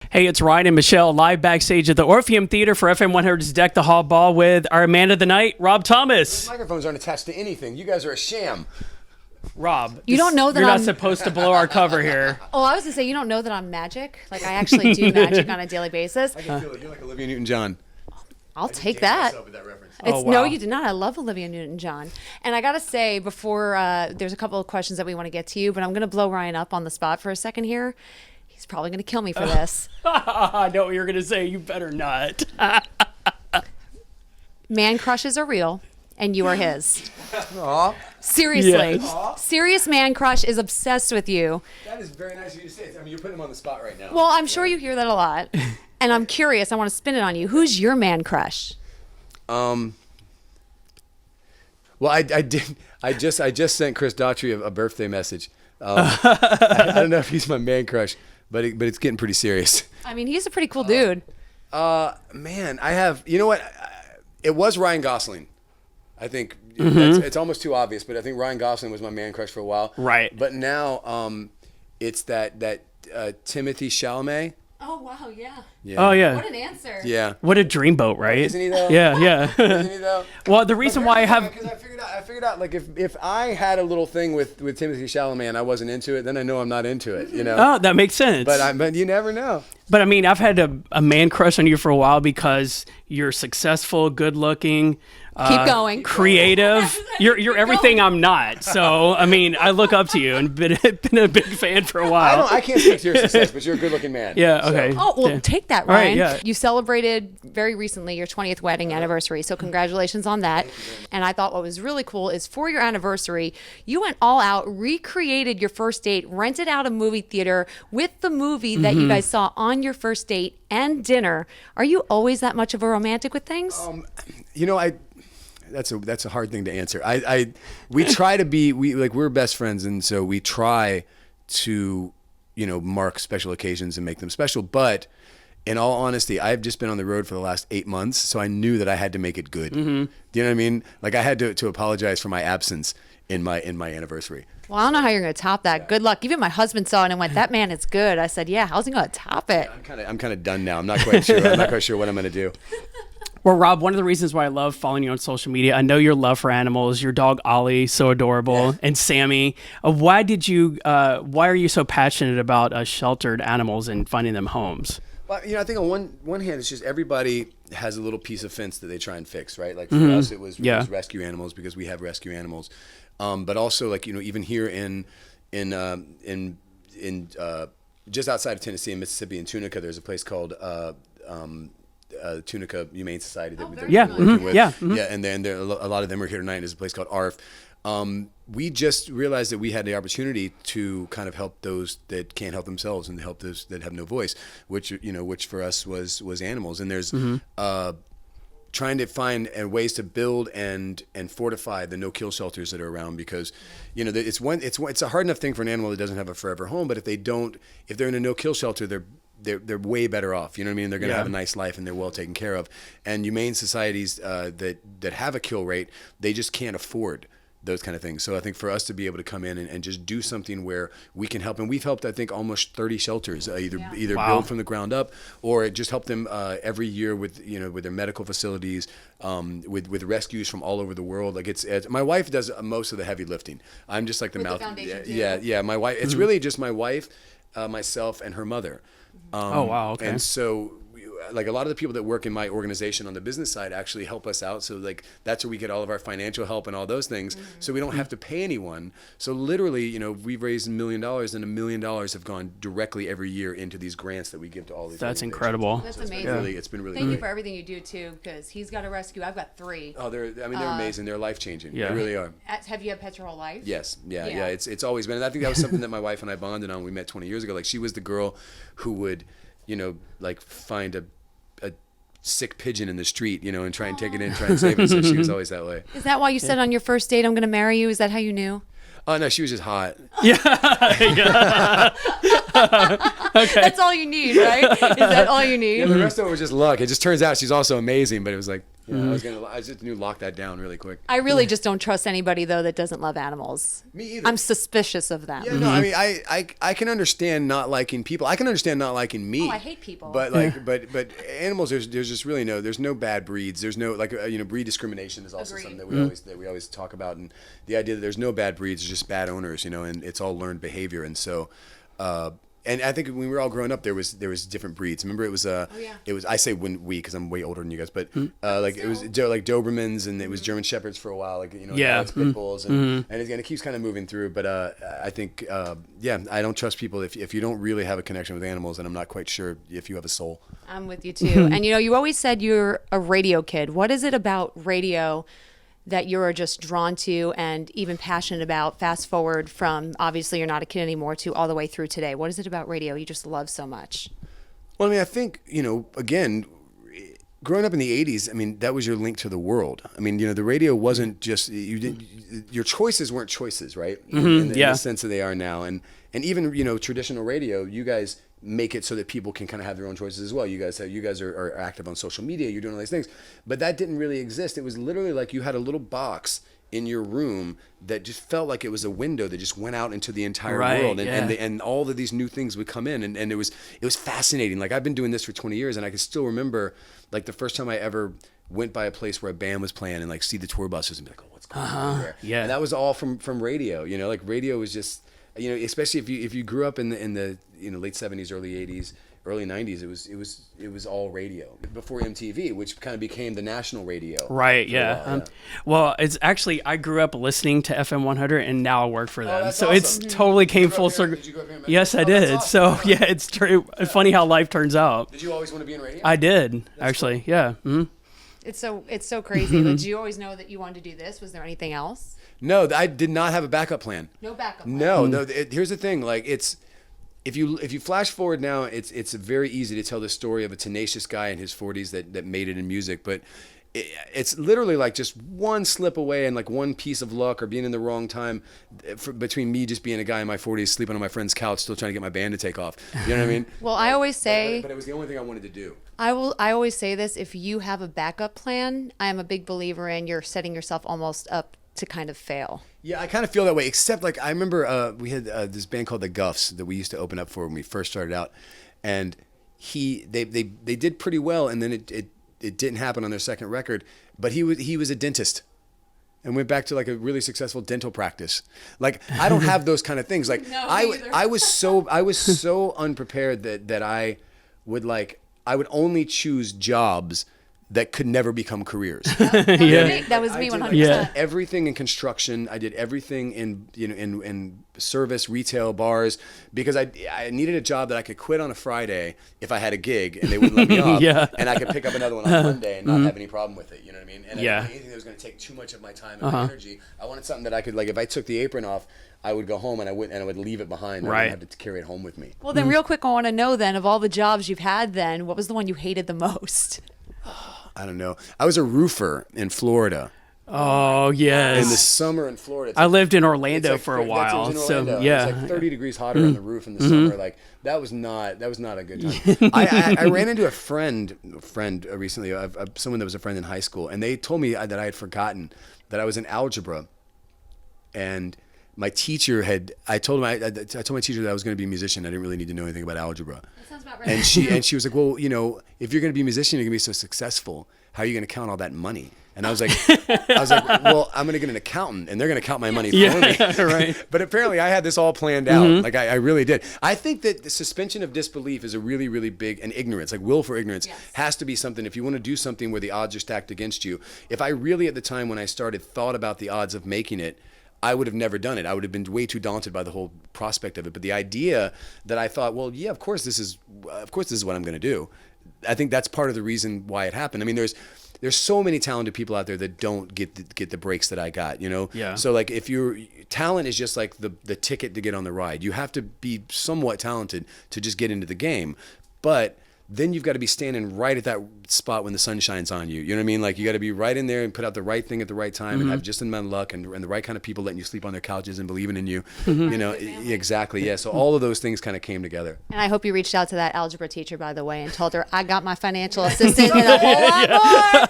Hey, it's Ryan and Michelle live backstage at the Orpheum Theater for FM 100's Deck the Hall Ball with our man of the night, Rob Thomas. The microphones aren't attached to anything. You guys are a sham. Rob, You don't know that you're I'm not supposed to blow our cover here. Oh, I was gonna say you don't know that I'm magic. Like I actually do magic on a daily basis. I can feel it. You're like Olivia Newton-John. I'll take that. With that reference. Oh, No, wow. you did not. I love Olivia Newton-John. And I gotta say, before there's a couple of questions that we want to get to you, but I'm gonna blow Ryan up on the spot for a second here. He's probably gonna kill me for this. I know what you're going to say. You better not. Man crushes are real, and you are his. Aw, Seriously, Yes. serious man crush is obsessed with you. that is very nice of you to say. I mean, you're putting him on the spot right now. Well, I'm sure you hear that a lot, and I'm curious. I want to spin it on you. Who's your man crush? Well, I did. I just sent Chris Daughtry a birthday message. I don't know if he's my man crush, but it's getting pretty serious. I mean, he's a pretty cool dude. Man, I have. You know what? It was Ryan Gosling. I think it's almost too obvious, but I think Ryan Gosling was my man crush for a while. Right. But now, it's that Timothy Chalamet. Oh wow, yeah. Yeah. Oh, yeah. What an answer. Yeah. What a dreamboat, right? Isn't he though? Yeah. Isn't he though? Well, the reason why I have... Because I figured out like if I had a little thing with Timothy Chalamet and I wasn't into it, then I know I'm not into it, you know. Oh, that makes sense. But you never know. But I mean, I've had a man crush on you for a while because you're successful, good looking, Keep going. creative. You're everything I'm not. So I mean, I look up to you and been a big fan for a while. I can't speak to your success, but you're a good-looking man. Yeah. Okay. Oh, well, Yeah. take that, All right, Ryan. yeah. You celebrated very recently your 20th wedding anniversary, so congratulations on that. And I thought what was really cool is for your anniversary, you went all out, recreated your first date, rented out a movie theater with the movie that Mm-hmm. you guys saw on your first date and dinner. Are you always that much of a romantic with things? You know, that's a hard thing to answer. We try to be we're best friends, and so we try to mark special occasions and make them special. But in all honesty, I've just been on the road for the last 8 months, so I knew that I had to make it good. Mm-hmm. Do you know what I mean? Like I had to apologize for my absence in my anniversary. Well, I don't know how you're going to top that. Good luck. Even my husband saw it and went, "That man is good." I said, "Yeah, how's he going to top it?" I'm kind of done now. I'm not quite sure. I'm not quite sure what I'm going to do. Well, Rob, one of the reasons why I love following you on social media, I know your love for animals. Your dog Ollie, so adorable, and Sammy. Why are you so passionate about sheltered animals and finding them homes? Well, I think on one hand, it's just everybody has a little piece of fence that they try and fix, right? Like for us, it was rescue animals because we have rescue animals, but also even here in just outside of Tennessee in Mississippi in Tunica, there's a place called Tunica Humane Society that we're working with. Yeah. And then a lot of them are here tonight. There's a place called ARF. We just realized that we had the opportunity to kind of help those that can't help themselves and help those that have no voice, which for us was animals. And there's trying to find ways to build and fortify the no-kill shelters that are around, because it's a hard enough thing for an animal that doesn't have a forever home, but if they're in a no-kill shelter, they're way better off. You know what I mean? They're going to have a nice life and they're well taken care of. And humane societies that have a kill rate, they just can't afford those kind of things. So I think for us to be able to come in and just do something where we can help, and we've helped, I think, almost 30 shelters, either build from the ground up or just help them every year with their medical facilities, with rescues from all over the world. Like it's my wife does most of the heavy lifting. I'm just like the mouth. Yeah. My wife. It's really just my wife, myself, and her mother. Oh wow. Okay. And so, like a lot of the people that work in my organization on the business side actually help us out. So like that's where we get all of our financial help and all those things. So we don't have to pay anyone. So literally, we've raised $1 million, and $1 million have gone directly every year into these grants that we give to all these. That's organizations. incredible. That's So amazing. it's been really Thank you great. for everything you do too, because he's got a rescue. I've got 3. Oh, they're amazing. They're life changing. Yeah. They really are. Have you had pets your whole life? Yes. Yeah. Yeah. It's always been. And I think that was something that my wife and I bonded on. We met 20 years ago. Like she was the girl who would, like find a sick pigeon in the street, and try and take it in, try and save it. So she was always that way. Is that why you said on your first date, "I'm going to marry you"? Is that how you knew? Oh no, she was just hot. Okay. That's all you need, right? Is that all you need? Yeah, the rest of it was just luck. It just turns out she's also amazing, but it was like, Yeah, I just knew lock that down really quick. I really just don't trust anybody though that doesn't love animals. Me either. I'm suspicious of them. Yeah, no, I mean, I can understand not liking people. I can understand not liking me. Oh, I hate people. But like, but animals, there's just really there's no bad breeds. There's no like, breed discrimination is also Agreed. something that we always talk about, and the idea that there's no bad breeds, there's just bad owners, and it's all learned behavior, and so. And I think when we were all growing up, there was different breeds. Remember, it was it was, I say when we, because I'm way older than you guys, but like it was like Dobermans, and it was German Shepherds for a while, like Yeah. it's pit bulls, and it keeps kind of moving through. But I think I don't trust people if you don't really have a connection with animals, and I'm not quite sure if you have a soul. I'm with you too. And you always said you're a radio kid. What is it about radio that you're just drawn to and even passionate about? Fast forward from, obviously you're not a kid anymore, to all the way through today. What is it about radio you just love so much? Well, I mean, I think, again, growing up in the 80s, I mean, that was your link to the world. I mean, the radio wasn't just, your choices weren't choices, right? In the sense that they are now. And even, traditional radio, you guys make it so that people can kind of have their own choices as well. You guys are active on social media, you're doing all these things. But that didn't really exist. It was literally like you had a little box in your room that just felt like it was a window that just went out into the entire world, and all of these new things would come in, and it was fascinating. Like, I've been doing this for 20 years, and I can still remember like the first time I ever went by a place where a band was playing and like see the tour buses and be like, oh, what's going on there? Yeah. And that was all from radio. Like radio was just, especially if you grew up in the late 70s, early 80s, early 90s, it was all radio before MTV, which kind of became the national radio. Right. Yeah. Well, it's actually, I grew up listening to FM 100, and now I work for them. That's So awesome. it's totally came full circle. Did you grow up here in Memphis? Yes, I Oh, that's did. awesome. So yeah, it's true. Funny how life turns out. Did you always want to be in radio? I did actually. Yeah. Mm-hmm. It's so crazy. Did you always know that you wanted to do this? Was there anything else? No, I did not have a backup plan. No backup plan. No. Here's the thing. Like, if you flash forward now, it's very easy to tell the story of a tenacious guy in his 40s that made it in music, but it's literally like just one slip away and like one piece of luck or being in the wrong time between me just being a guy in my 40s sleeping on my friend's couch still trying to get my band to take off. You know what I mean? Well, I always say, but it was the only thing I wanted to do. I always say this: if you have a backup plan, I am a big believer in you're setting yourself almost up to kind of fail. Yeah, I kind of feel that way, except like I remember we had this band called the Guffs that we used to open up for when we first started out, and they did pretty well, and then it didn't happen on their second record, but he was a dentist and went back to like a really successful dental practice. Like, I don't have those kind of things. Like, No, me either. I was so unprepared that I would only choose jobs that could never become careers. That was me I did, 100%. Yeah. everything in construction. I did everything in service, retail, bars, because I needed a job that I could quit on a Friday if I had a gig and they wouldn't let me off, Yeah. and I could pick up another one on Monday and not have any problem with it. You know what I mean? And Yeah. anything that was going to take too much of my time and my energy, I wanted something that I could, like, if I took the apron off, I would go home and I would leave it behind. I Right. wouldn't have to carry it home with me. Well, then, real quick, I want to know then, of all the jobs you've had, then what was the one you hated the most? I don't know. I was a roofer in Florida. Oh In the yes. summer in Florida. I lived in It's Orlando like for a while. It's in So Orlando. yeah. It's like 30 degrees hotter on the roof in the summer. Like, that was not a good time. I ran into a friend recently, someone that was a friend in high school, and they told me that I had forgotten that I was in algebra, and my teacher I told my teacher that I was going to be a musician. I didn't really need to know anything about algebra. That sounds about right. And she was like, well, if you're going to be a musician, you're going to be so successful, how are you going to count all that money? And I was like, well, I'm going to get an accountant, and they're going to count my money for me. Right. But apparently, I had this all planned out. Like, I really did. I think that the suspension of disbelief is a really, really big, and ignorance, like will for ignorance, has to be something. If you want to do something where the odds are stacked against you, if I really, at the time when I started, thought about the odds of making it, I would have never done it. I would have been way too daunted by the whole prospect of it. But the idea that I thought, well, yeah, of course this is what I'm going to do. I think that's part of the reason why it happened. I mean, there's so many talented people out there that don't get the breaks that I got, Yeah. So like, talent is just like the ticket to get on the ride. You have to be somewhat talented to just get into the game. But then you've got to be standing right at that spot when the sun shines on you. You know what I mean? Like you got to be right in there and put out the right thing at the right time and have just amount of luck and the right kind of people letting you sleep on their couches and believing in you. You know, exactly. Yeah. So all of those things kind of came together. And I hope you reached out to that algebra teacher, by the way, and told her I got my financial assistant and a whole lot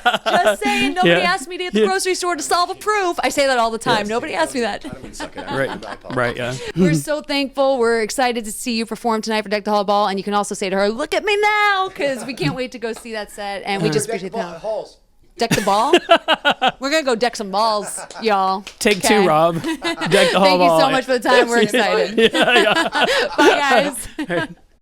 more. Just saying, nobody asked me to get the grocery store to solve a proof. I say that all the time. Nobody asked me that. Right. Yeah. We're so thankful. We're excited to see you perform tonight for Deck the Hall Ball, and you can also say to her, "Look at me now," because we can't wait to go see that set. And we just appreciate that. Deck the ball. We're gonna go deck some balls, y'all. Take two, Rob. Deck the Hall Thank you Ball. so much for the time. We're excited. Bye, guys.